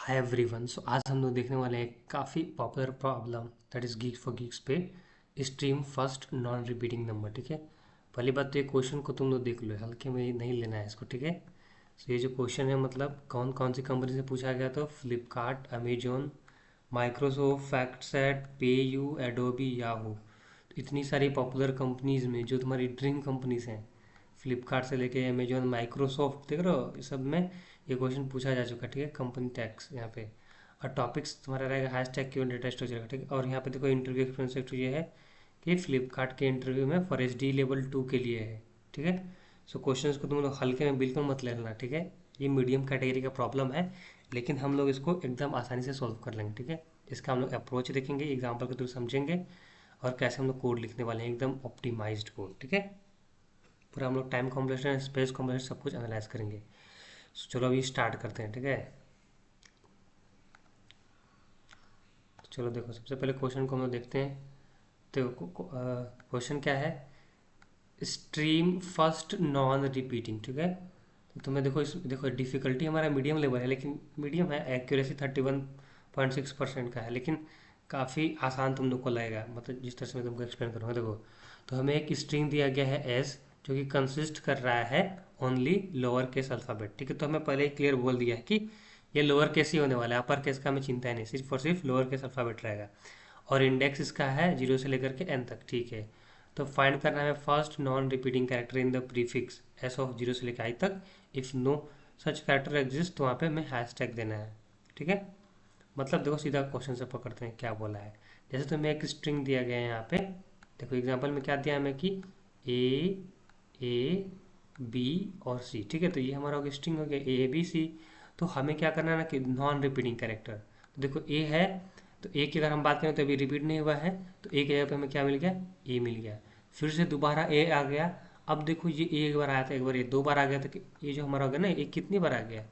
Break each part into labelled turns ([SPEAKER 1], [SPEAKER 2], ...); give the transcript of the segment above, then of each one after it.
[SPEAKER 1] Hi everyone. सो आज हम लोग देखने वाले हैं काफ़ी popular problem that is geek for geeks पे stream first non repeating number. ठीक है, पहली बात तो ये क्वेश्चन को तुम लोग देख लो, हल्के में नहीं लेना है इसको। ठीक है, सो ये जो क्वेश्चन है मतलब कौन कौन सी कंपनी से पूछा गया, तो फ्लिपकार्ट, अमेजोन, माइक्रोसॉफ्ट, फैक्टसेट, पे यू, एडोबी, याहू। इतनी सारी पॉपुलर कंपनीज में जो तुम्हारी ड्रीम कंपनीज हैं, फ्लिपकार्ट से लेके अमेजोन, माइक्रोसॉफ्ट, देख रहे हो, इस सब में ये क्वेश्चन पूछा जा चुका है। ठीक है, कंपनी टैक्स यहाँ पे। और टॉपिक्स तुम्हारा रहेगा हैश टैग क्यों डेटा स्ट्रक्चर का। ठीक है, और यहाँ पे देखो इंटरव्यू एक्सपेक्ट ये है कि फ्लिपकार्ट के इंटरव्यू में फॉर एच डी लेवल 2 के लिए है। ठीक है, सो क्वेश्चंस को तुम लोग हल्के में बिल्कुल मत लेना। ठीक है, ये मीडियम कैटेगरी का प्रॉब्लम है, लेकिन हम लोग इसको एकदम आसानी से सॉल्व कर लेंगे। ठीक है, इसका हम लोग अप्रोच देखेंगे, एग्जाम्पल के थ्रू समझेंगे, और कैसे हम लोग कोड लिखने वाले हैं, एकदम ऑप्टिमाइज्ड कोड। ठीक है, पूरा हम लोग टाइम कॉम्प्लेक्शन, स्पेस कॉम्प्लेक्शन सब कुछ एनालाइज करेंगे। So, चलो अभी स्टार्ट करते हैं। ठीक है, तो चलो देखो, सबसे पहले क्वेश्चन को हम लोग देखते हैं। तो क्वेश्चन क्या है, स्ट्रीम फर्स्ट नॉन रिपीटिंग। ठीक है, तो तुम्हें देखो, इस देखो डिफिकल्टी हमारा मीडियम लेवल है, लेकिन मीडियम है, एक्यूरेसी 31.6% का है, लेकिन काफ़ी आसान तुम लोग को लगेगा, मतलब जिस तरह से मैं तुमको एक्सप्लेन करूँगा। देखो, तो हमें एक स्ट्रिंग दिया गया है एस, जो कि कंसिस्ट कर रहा है ओनली लोअर केस अल्फ़ाबेट। ठीक है, तो हमें पहले ही क्लियर बोल दिया है कि ये लोअर केस ही होने वाला है, अपर केस का हमें चिंता है नहीं, सिर्फ और सिर्फ लोअर केस अल्फ़ाबेट रहेगा। और इंडेक्स इसका है 0 से लेकर के n तक। ठीक है, तो फाइंड करना है first non repeating character in the prefix s of 0 से लेकर आई तक। If no such character exist, तो वहाँ पे हमें हैश टैग देना है। ठीक है, मतलब देखो सीधा क्वेश्चन से पकड़ते हैं क्या बोला है। जैसे तुम्हें एक स्ट्रिंग दिया गया है यहाँ पे, देखो एग्जांपल में क्या दिया हमें कि ए बी और सी। ठीक है, तो ये हमारा हो गया स्ट्रिंग, हो गया ए बी सी। तो हमें क्या करना है ना कि नॉन रिपीटिंग कैरेक्टर, तो देखो ए है, तो ए की अगर हम बात करें तो अभी रिपीट नहीं हुआ है, तो ए की जगह पे हमें क्या मिल गया, ए मिल गया। फिर से दोबारा ए आ गया। अब देखो ये ए एक बार आया था, एक बार ये दो बार आ गया, तो ये जो हमारा हो गया ना, ए कितनी बार आ गया,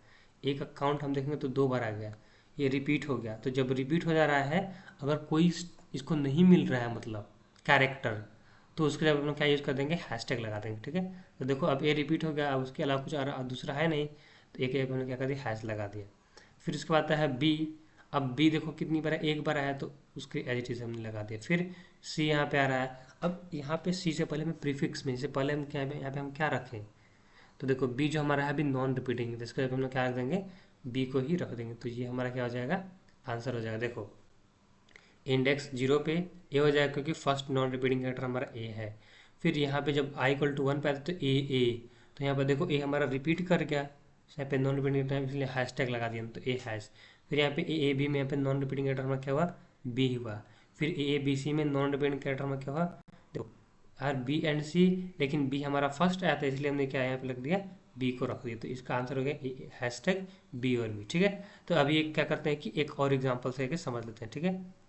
[SPEAKER 1] ए का काउंट हम देखेंगे तो दो बार आ गया, ये रिपीट हो गया। तो जब रिपीट हो जा रहा है, अगर कोई इसको नहीं मिल रहा है मतलब कैरेक्टर, तो उसके लिए हम लोग क्या यूज़ कर देंगे, हैशटैग लगा देंगे। ठीक है, तो देखो अब ए रिपीट हो गया, अब उसके अलावा कुछ दूसरा है नहीं, तो एक हमने क्या कर दिया, हैश लगा दिया। फिर उसके बाद आता है बी। अब बी देखो कितनी बार है, एक बार आया, तो उसके एज इट इज हमने लगा दिया। फिर सी यहाँ पे आ रहा है। अब यहाँ पे सी से पहले हमें प्रीफिक्स में, इससे पहले हम क्या, यहाँ पे हम क्या रखें, तो देखो बी जो हमारा है अभी नॉन रिपीटिंग है, तो इसके हम लोग क्या रख देंगे, बी को ही रख देंगे। तो ये हमारा क्या हो जाएगा, आंसर हो जाएगा। देखो इंडेक्स 0 पे ए हो जाएगा, क्योंकि फर्स्ट नॉन रिपीटिंग कैरेक्टर हमारा ए है। फिर यहाँ पे जब आई इक्वल टू 1 पे आता है तो ए, तो यहाँ पे देखो ए हमारा रिपीट कर गया, यहाँ पे नॉन रिपीटिंग कैरेक्टर इसलिए हैश टैग लगा दिया, तो ए हैश। फिर यहाँ पे ए बी में, यहाँ पे नॉन रिपीटिंग कैरेक्टर हमारा क्या हुआ, बी हुआ। फिर ए बी सी में नॉन रिपीटिंग कैरेक्टर हमारा क्या हुआ, देखो यार बी एंड सी, लेकिन बी हमारा फर्स्ट आया था, इसलिए हमने क्या यहाँ पे लग दिया, बी को रख दिया। तो इसका आंसर हो गया हैश टैग बी और बी। ठीक है, तो अभी एक क्या करते हैं कि एक और एग्जाम्पल से समझ लेते हैं। ठीक है,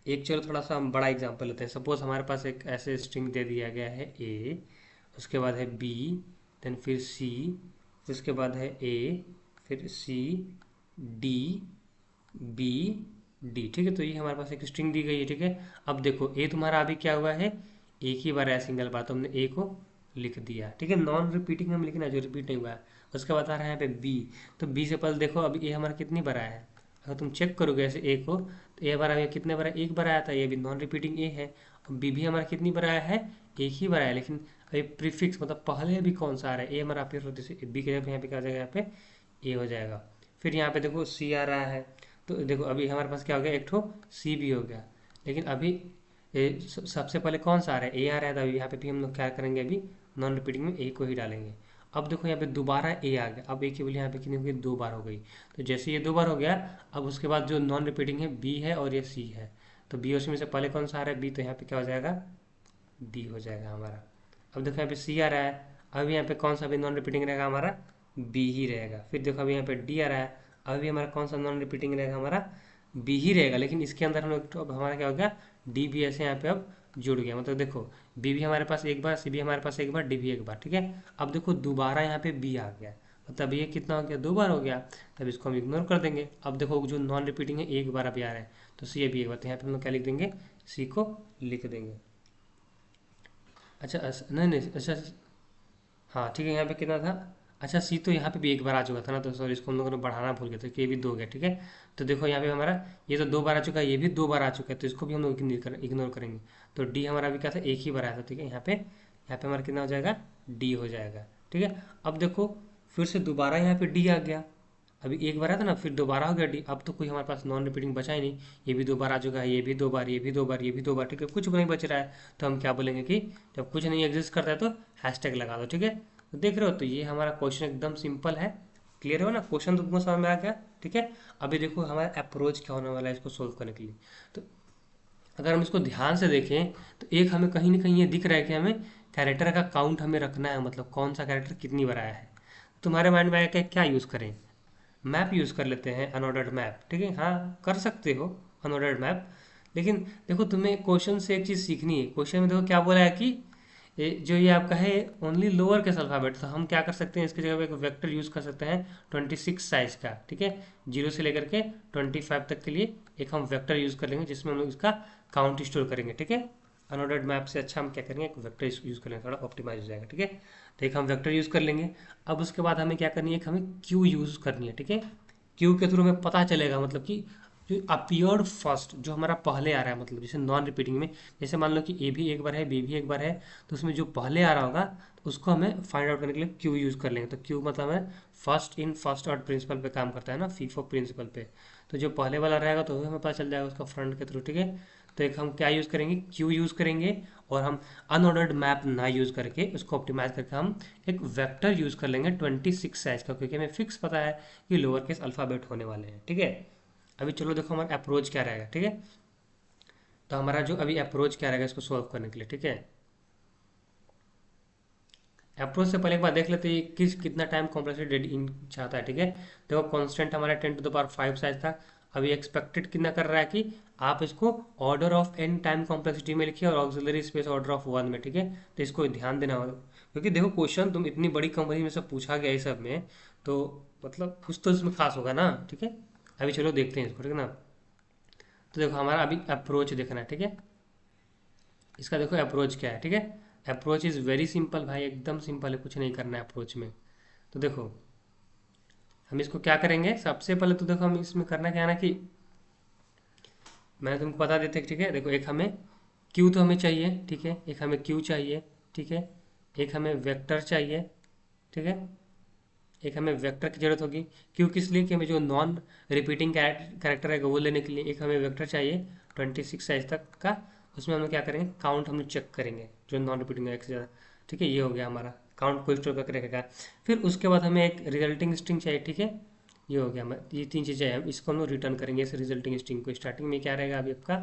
[SPEAKER 1] एक चलो थोड़ा सा हम बड़ा एग्जांपल लेते हैं। सपोज हमारे पास एक ऐसे स्ट्रिंग दे दिया गया है ए, उसके बाद है बी, देन फिर सी, उसके बाद है ए, फिर सी, डी, बी, डी। ठीक है, तो ये हमारे पास एक स्ट्रिंग दी गई है। ठीक है, अब देखो ए तुम्हारा अभी क्या हुआ है, एक ही बार है, सिंगल बार, तो हमने ए को लिख दिया। ठीक है, नॉन रिपीटिंग हम लिखना, जो रिपीट नहीं हुआ है। उसके बाद आ रहा है यहाँ पे बी, तो बी से पहले देखो अभी ए हमारा कितनी बार आया है, अगर तुम चेक करोगे ऐसे ए को, तो ए बार आया, कितने बार आया, एक बार आया था, ये भी नॉन रिपीटिंग ए है। और बी भी हमारा कितनी बार आया है, एक ही बार आया, लेकिन अभी प्रीफिक्स मतलब पहले भी कौन सा आ रहा है, ए हमारा फिर जैसे बी के जगह यहाँ पे क्या हो जाएगा, यहाँ पे ए हो जाएगा। फिर यहाँ पे देखो सी आ रहा है, तो देखो अभी हमारे पास क्या हो गया, एक ठो सी भी हो गया, लेकिन अभी सबसे पहले कौन सा आ रहा है, ए आ रहा है, तो अभी यहाँ पे भी हम लोग क्या करेंगे, अभी नॉन रिपीटिंग में ए को ही डालेंगे। अब देखो यहाँ पे दोबारा ए आ गया, अब ए की वैल्यू यहाँ पे कितनी हो गई, दो बार हो गई। तो जैसे ये दो बार हो गया, अब उसके बाद जो नॉन रिपीटिंग है बी है और ये सी है, तो बी और सी में से पहले कौन सा आ रहा है, बी, तो यहाँ पे क्या हो जाएगा, डी हो जाएगा हमारा। अब देखो यहाँ पे सी आ रहा है, अब यहाँ पे कौन सा भी नॉन रिपीटिंग रहेगा हमारा, बी ही रहेगा। फिर देखो अभी यहाँ पे डी आ रहा है, अभी हमारा कौन सा नॉन रिपीटिंग रहेगा, हमारा बी ही रहेगा, लेकिन इसके अंदर हम लोग तो अब हमारा क्या हो गया, डी भी ऐसे यहाँ पे अब जुड़ गया। मतलब देखो बी भी हमारे पास एक बार, सी भी हमारे पास एक बार, डी भी एक बार। ठीक है, अब देखो दोबारा यहाँ पे बी आ गया, मतलब ये कितना हो गया, दो बार हो गया, तब इसको हम इग्नोर कर देंगे। अब देखो जो नॉन रिपीटिंग है एक बार अभी आ रहा है, तो सी अभी एक बार, तो यहाँ पे हम लोग क्या लिख देंगे, सी को लिख देंगे। अच्छा नहीं नहीं, अच्छा हाँ ठीक है, यहाँ पे कितना था, अच्छा सी तो यहाँ पे भी एक बार आ चुका था ना, तो सॉरी इसको हम लोगों ने बढ़ाना भूल गए थे कि ये भी 2 गया, ठीक है। तो देखो यहाँ पे हमारा ये तो 2 बार आ चुका है, ये भी 2 बार आ चुका है, तो इसको भी हम लोग इग्नोर करेंगे। तो डी हमारा भी क्या था, एक ही बार आया था, ठीक है। यहाँ पे हमारा कितना हो जाएगा, डी हो जाएगा, ठीक है। अब देखो फिर से दोबारा यहाँ पे डी आ गया, अभी एक बार आया था ना, फिर दोबारा हो गया डी। अब तो कोई हमारे पास नॉन रिपीटिंग बचा ही नहीं, ये भी 2 बार आ चुका है, ये भी 2 बार, ये भी 2 बार, ये भी 2 बार, ठीक है। कुछ नहीं बच रहा है, तो हम क्या बोलेंगे कि जब कुछ नहीं एग्जिस्ट करता है तो हैशटैग लगा दो, ठीक है। तो देख रहे हो, तो ये हमारा क्वेश्चन एकदम सिंपल है। क्लियर हो ना, क्वेश्चन तो तुमको समझ में आ गया, ठीक है। अभी देखो हमारा अप्रोच क्या होने वाला है इसको सोल्व करने के लिए। तो अगर हम इसको ध्यान से देखें तो एक हमें कहीं ना कहीं ये दिख रहा है कि हमें कैरेक्टर का काउंट हमें रखना है, मतलब कौन सा कैरेक्टर कितनी बार आया है। तुम्हारे माइंड में आया कि क्या यूज़ करें, मैप यूज़ कर लेते हैं, अनऑर्डर्ड मैप, ठीक है। हाँ कर सकते हो अनऑर्डर्ड मैप, लेकिन देखो तुम्हें क्वेश्चन से एक चीज़ सीखनी है। क्वेश्चन में देखो क्या बोला है कि जो ये आपका है ओनली लोअर केस अल्फ़ाबेट, तो हम क्या कर सकते हैं, इसकी जगह पे एक वेक्टर यूज़ कर सकते हैं 26 साइज का, ठीक है। 0 से लेकर के 25 तक के लिए एक हम वेक्टर यूज़ कर लेंगे, जिसमें हम लोग इसका काउंट स्टोर करेंगे, ठीक है। अनऑर्डर्ड मैप से अच्छा हम क्या करेंगे, एक वेक्टर यूज़ कर लेंगे, थोड़ा ऑप्टिमाइज हो जाएगा, ठीक है। तो एक हम वेक्टर यूज़ कर लेंगे। अब उसके बाद हमें क्या करनी है, एक हमें क्यू यूज़ करनी है, ठीक है। क्यू के थ्रू हमें पता चलेगा, मतलब कि जो अपीयर्ड फर्स्ट, जो हमारा पहले आ रहा है, मतलब जैसे नॉन रिपीटिंग में, जैसे मान लो कि ए भी एक बार है, बी भी एक बार है, तो उसमें जो पहले आ रहा होगा तो उसको हमें फाइंड आउट करने के लिए क्यू यूज़ कर लेंगे। तो क्यू मतलब है first in first out principle पे काम करता है ना, फीफो प्रिंसिपल पे। तो जो पहले वाला रहेगा तो हमें पता चल जाएगा उसका फ्रंट के थ्रू, ठीक है। तो एक हम क्या यूज़ करेंगे, क्यू यूज़ करेंगे, और हम अनऑर्डर्ड मैप ना यूज़ करके उसको ऑप्टिमाइज करके हम एक वेक्टर यूज़ कर लेंगे 26 साइज का, क्योंकि हमें फिक्स पता है कि लोअर केस अल्फ़ाबेट होने वाले हैं, ठीक है। अभी चलो देखो हमारा अप्रोच क्या रहेगा, ठीक है। तो हमारा जो अभी अप्रोच क्या रहेगा इसको सॉल्व करने के लिए, ठीक है। अप्रोच से पहले एक बार देख लेते हैं कितना टाइम कॉम्प्लेक्सिटी इन चाहता है, ठीक है। देखो कांस्टेंट हमारा 10⁵ साइज था। अभी एक्सपेक्टेड कितना कर रहा है कि आप इसको order of n time complexity में लिखिए और ऑक्सिलरी स्पेस ऑर्डर ऑफ 1 में, ठीक है। तो इसको ध्यान देना होगा, क्योंकि देखो क्वेश्चन तुम इतनी बड़ी कंपनी में से पूछा गया इस सब में, तो मतलब कुछ तो इसमें खास होगा ना, ठीक है। अभी चलो देखते हैं इसको, ठीक है ना। तो देखो हमारा अभी अप्रोच देखना है, ठीक है। इसका देखो अप्रोच क्या है, ठीक है। अप्रोच इज़ वेरी सिंपल भाई, एकदम सिंपल है, कुछ नहीं करना है अप्रोच में। तो देखो हम इसको क्या करेंगे, सबसे पहले तो देखो हम इसमें करना क्या है ना कि मैंने तुमको बता देते, ठीक है। देखो एक हमें क्यू तो हमें चाहिए, ठीक है। एक हमें क्यू चाहिए, ठीक है। एक हमें वेक्टर चाहिए, ठीक है। एक हमें वेक्टर की जरूरत होगी, क्यू किस लिए, कि हमें जो नॉन रिपीटिंग कैरेक्टर है वो लेने के लिए एक हमें वेक्टर चाहिए 26 साइज तक का। उसमें हम लोग क्या करेंगे, काउंट हम लोग चेक करेंगे जो नॉन रिपीटिंग है एक से ज़्यादा, ठीक है। ये हो गया हमारा काउंट को स्टोर करके रखेगा। फिर उसके बाद हमें एक रिजल्टिंग स्ट्रिंग चाहिए, ठीक है। ये हो गया, ये 3 चीज़ें हैं, इसको हम लोग रिटर्न करेंगे इस रिजल्टिंग स्ट्रिंग को। स्टार्टिंग में क्या रहेगा, अभी आपका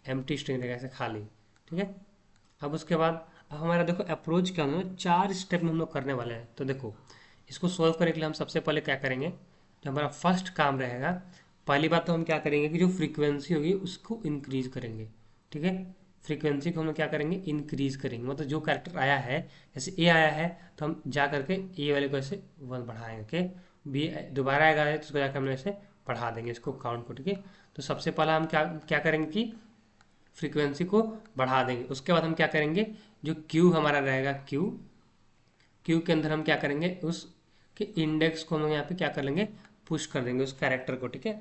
[SPEAKER 1] एम्प्टी स्ट्रिंग रहेगा, ऐसे खाली, ठीक है। अब उसके बाद अब हमारा देखो अप्रोच क्या होना है, 4 स्टेप में हम लोग करने वाले हैं। तो देखो इसको सोल्व करने के लिए हम सबसे पहले क्या करेंगे, जो हमारा फर्स्ट काम रहेगा, पहली बात तो हम क्या करेंगे कि जो फ्रीक्वेंसी होगी उसको इंक्रीज करेंगे, ठीक है। फ्रीक्वेंसी को हम लोग क्या करेंगे, इंक्रीज करेंगे, मतलब जो कैरेक्टर आया है, जैसे ए आया है तो हम जा करके ए वाले को ऐसे 1 बढ़ाएंगे, ओके। बी दोबारा आएगा है तो उसको जाकर हम ऐसे बढ़ा देंगे इसको काउंट को, ठीक है। तो सबसे पहला हम क्या क्या करेंगे कि फ्रीक्वेंसी को बढ़ा देंगे। उसके बाद हम क्या करेंगे, जो क्यू हमारा रहेगा, क्यू क्यू के अंदर हम क्या करेंगे, उस के इंडेक्स को हम यहाँ पे क्या कर लेंगे, पुश कर देंगे उस कैरेक्टर को, ठीक है।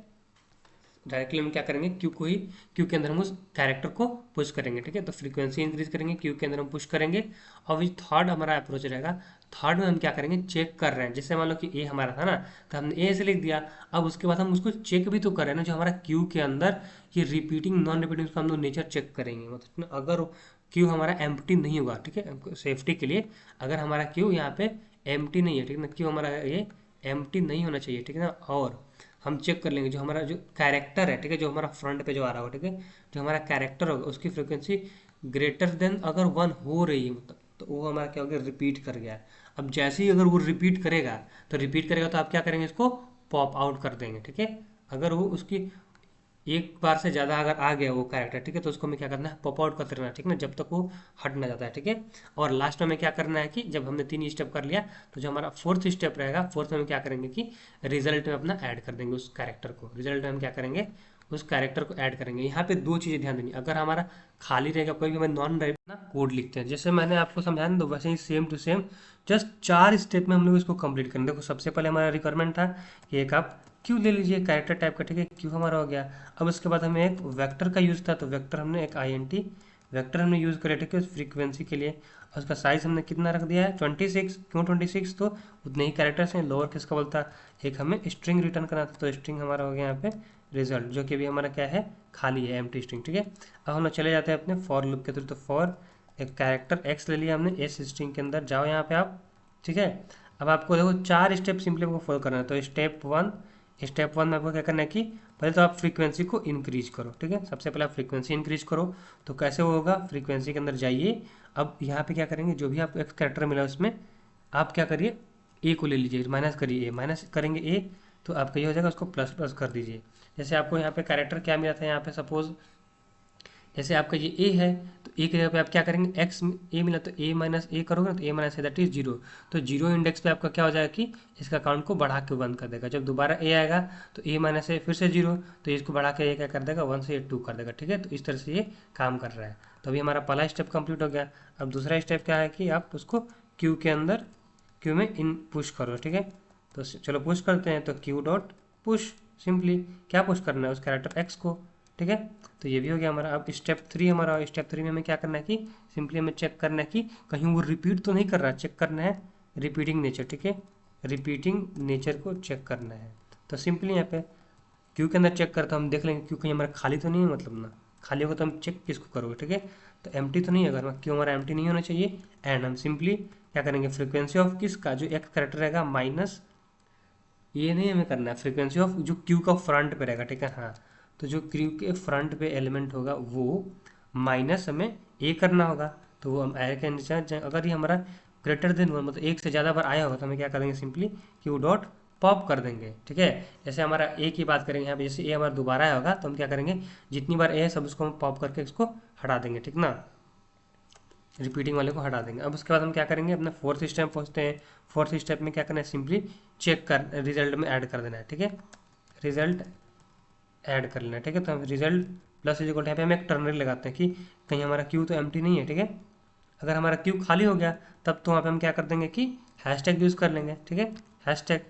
[SPEAKER 1] डायरेक्टली हम क्या करेंगे, क्यू को ही क्यू के अंदर हम उस कैरेक्टर को पुश करेंगे, ठीक है। तो फ्रीक्वेंसी इंक्रीज करेंगे, क्यू के अंदर हम पुश करेंगे। और जो थर्ड हमारा अप्रोच रहेगा, थर्ड में हम क्या करेंगे, चेक कर रहे हैं। जैसे मान लो कि ए हमारा था ना, तो हमने ए से लिख दिया। अब उसके बाद हम उसको चेक भी तो कर रहे हैं ना, जो हमारा क्यू के अंदर ये रिपीटिंग नॉन रिपीटिंग का हम लोग नेचर चेक करेंगे। मतलब अगर क्यू हमारा एम्प्टी नहीं होगा, ठीक है, सेफ्टी के लिए अगर हमारा क्यू यहाँ पे एम्प्टी नहीं है, ठीक है ना, क्यू हमारा ये एम्प्टी नहीं होना चाहिए, ठीक है ना। और हम चेक कर लेंगे जो हमारा जो कैरेक्टर है, ठीक है, जो हमारा फ्रंट पे जो आ रहा होगा, ठीक है, जो हमारा कैरेक्टर होगा उसकी फ्रिक्वेंसी ग्रेटर देन अगर 1 हो रही है, मतलब तो वो हमारा क्या हो गया, रिपीट कर गया। अब जैसे ही अगर वो रिपीट करेगा तो आप क्या करेंगे, इसको पॉप आउट कर देंगे, ठीक है। अगर वो उसकी एक बार से ज़्यादा अगर आ गया वो कैरेक्टर, ठीक है, तो उसको हमें क्या करना है, पॉप आउट करते रहना, ठीक है ना, जब तक वो हट ना जाता है, ठीक है। और लास्ट में हमें क्या करना है कि जब हमने 3 स्टेप कर लिया, तो जो हमारा फोर्थ स्टेप रहेगा, फोर्थ में हम क्या करेंगे कि रिजल्ट में अपना ऐड कर देंगे उस कैरेक्टर को। रिजल्ट में हम क्या करेंगे, उस कैरेक्टर को ऐड करेंगे। यहाँ पे दो चीज़ें ध्यान देनी, अगर हमारा खाली रहेगा कोई भी हमें नॉन ना कोड लिखते हैं, जैसे मैंने आपको समझाया ना, तो वैसे ही same to same just 4 step में हम लोग इसको कंप्लीट करेंगे। देखो सबसे पहले हमारा रिक्वायरमेंट था कि एक आप क्यू ले लीजिए कैरेक्टर टाइप का, ठीक है, क्यू हमारा हो गया। अब उसके बाद हमें एक वेक्टर का यूज़ था, तो वेक्टर हमने एक INT वेक्टर हमने यूज़ करे, ठीक है, उस फ्रीक्वेंसी के लिए। और उसका साइज हमने कितना रख दिया है 26। क्यों 26? तो उतने ही कैरेक्टर्स हैं, लोअर केस का बोलता। एक हमें स्ट्रिंग रिटर्न करना था, तो स्ट्रिंग हमारा हो गया यहाँ पे रिजल्ट, जो कि भी हमारा क्या है, खाली है, एम्प्टी स्ट्रिंग, ठीक है। अब हम लोग चले जाते हैं अपने फॉर लूप के थ्रू। तो फॉर एक कैरेक्टर एक्स ले लिया हमने, एस स्ट्रिंग के अंदर जाओ यहाँ पे आप, ठीक है। अब आपको देखो 4 स्टेप सिंपली आपको फॉलो करना है। तो स्टेप वन में आपको क्या करना है कि पहले तो आप फ्रीक्वेंसी को इंक्रीज करो, ठीक है। सबसे पहले आप फ्रीक्वेंसी इंक्रीज करो। तो कैसे होगा, फ्रीक्वेंसी के अंदर जाइए। अब यहाँ पे क्या करेंगे, जो भी आपको एक कैरेक्टर मिला उसमें आप क्या करिए, ए को ले लीजिए, माइनस करिए, ए माइनस करेंगे ए, तो आपका ये हो जाएगा, उसको प्लस प्लस कर दीजिए। जैसे आपको यहाँ पे कैरेक्टर क्या मिला था, यहाँ पे सपोज जैसे आपका ये ए है, तो ए की जगह पे आप क्या करेंगे, एक्स ए मिला तो ए माइनस ए करोगे ना, तो ए माइनस ए दैट इज 0। तो 0 इंडेक्स पे आपका क्या हो जाएगा कि इसका काउंट को बढ़ा के 1 कर देगा। जब दोबारा ए आएगा तो ए माइनस ए फिर से 0, तो इसको बढ़ा के ए क्या कर देगा, 1 से 2 कर देगा, ठीक है। तो इस तरह से ये काम कर रहा है। तो अभी हमारा पहला स्टेप कंप्लीट हो गया। अब दूसरा स्टेप क्या है कि आप उसको क्यू के अंदर क्यू में इन पुश करो, ठीक है। तो चलो पुश करते हैं। तो क्यू डॉट पुश, सिंपली क्या पुश करना है, उस कैरेक्टर एक्स को, ठीक है। तो ये भी हो गया हमारा। अब स्टेप 3 हमारा, स्टेप 3 में हमें क्या करना है कि सिंपली हमें चेक करना है कि कहीं वो रिपीट तो नहीं कर रहा, चेक करना है रिपीटिंग नेचर, ठीक है, रिपीटिंग नेचर को चेक करना है। तो सिंपली यहाँ पे क्यू के अंदर चेक करता हम देख लेंगे क्यू कहीं हमारा खाली तो नहीं है, मतलब ना खाली होगा तो हम चेक किसको करोगे, ठीक है। तो एम्प्टी तो नहीं है, अगर क्यू हमारा एम्प्टी नहीं होना चाहिए। एंड हम सिंपली क्या करेंगे, फ्रीक्वेंसी ऑफ किसका, जो एक्स करेक्टर रहेगा माइनस, ये नहीं हमें करना है, फ्रीक्वेंसी ऑफ जो क्यू का फ्रंट पे रहेगा, ठीक है। हाँ, तो जो क्यू के फ्रंट पे एलिमेंट होगा वो माइनस हमें ए करना होगा। तो वो हम ए के नीचे, अगर ये हमारा ग्रेटर देन 1 मतलब एक से ज़्यादा बार आया होगा, तो हमें क्या करेंगे, सिंपली क्यू डॉट पॉप कर देंगे, ठीक है। जैसे हमारा ए की बात करेंगे यहाँ पे, जैसे ए हमारा दोबारा आया होगा, तो हम क्या करेंगे, जितनी बार ए है सब उसको हम पॉप करके इसको हटा देंगे, ठीक ना, रिपीटिंग वाले को हटा देंगे। अब उसके बाद हम क्या करेंगे, अपना फोर्थ स्टेप पहुँचते हैं। फोर्थ स्टेप में क्या करना है, सिंपली चेक कर रिजल्ट में ऐड कर देना है, ठीक है, रिजल्ट ऐड कर लेना है, ठीक है। तो हम रिजल्ट प्लस इज इक्वल, यहाँ पे हम एक टर्नरी लगाते हैं कि कहीं हमारा क्यू तो एम्प्टी नहीं है, ठीक है। अगर हमारा क्यू खाली हो गया तब तो वहाँ पे हम क्या कर देंगे कि हैशटैग यूज़ कर लेंगे, ठीक है, हैशटैग।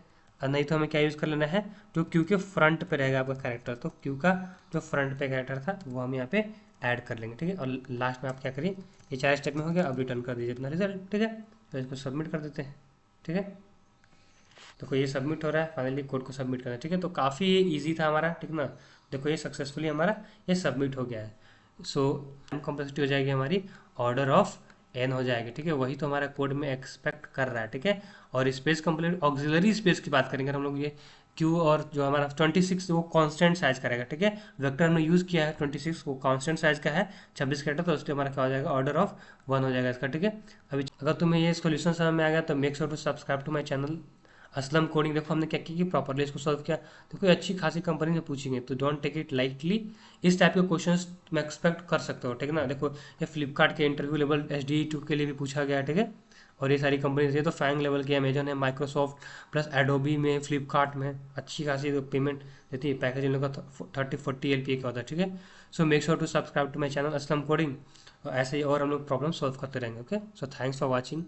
[SPEAKER 1] और नहीं तो हमें क्या यूज़ कर लेना है, जो क्यू के फ्रंट पे रहेगा आपका कैरेक्टर, तो क्यू का जो फ्रंट पे कैरेक्टर था वो हम यहाँ पे ऐड कर लेंगे, ठीक है। और लास्ट में आप क्या करिए, ये 4 स्टेप में हो गया, अब रिटर्न कर दीजिए अपना रिजल्ट, ठीक है। तो इसको सबमिट कर देते हैं, ठीक है। देखो ये सबमिट हो रहा है, फाइनली कोड को सबमिट करना है, ठीक है। तो काफ़ी इजी था हमारा, ठीक ना। देखो ये सक्सेसफुली हमारा ये सबमिट हो गया है। सो कॉम्प्लेक्सिटी हो जाएगी हमारी ऑर्डर ऑफ n हो जाएगी, ठीक है। वही तो हमारा कोड में एक्सपेक्ट कर रहा है, ठीक है। और स्पेस कंप्लीट ऑक्सिलरी स्पेस की बात करेंगे हम लोग, ये क्यू और जो हमारा 26 वो कांस्टेंट साइज का रहेगा, ठीक है। वेक्टर हमने यूज़ किया है 26, वो कांस्टेंट साइज का है 26 कैरेक्टर, तो उसके हमारा क्या हो जाएगा, ऑर्डर ऑफ 1 हो जाएगा इसका, ठीक है। अभी अगर तुम्हें ये सोल्यूशन समझ में आ गया तो make sure to subscribe to my channel Aslam coding. देखो हमने क्या किया कि प्रॉपरली इसको सॉल्व किया। तो कोई अच्छी खासी कंपनी से पूछेंगे तो डोंट टेक इट लाइटली, इस टाइप के क्वेश्चंस तुम एक्सपेक्ट कर सकते हो, ठीक है ना। देखो ये फ्लिपकार्ट के इंटरव्यू लेवल SDE2 के लिए भी पूछा गया है, ठीक है। और ये सारी कंपनीज ये तो फैंग लेवल की, अमेजन है, माइक्रोसॉफ्ट प्लस एडोबी में, फ्लिपकार्ट में अच्छी खासी पेमेंट देती है। पैकेज इन लोग का 30-40 LPA का होता है, ठीक है। So make sure to subscribe to my channel Aslam coding. ऐसे ही और हम लोग प्रॉब्लम सॉल्व करते रहेंगे, okay. So thanks for watching.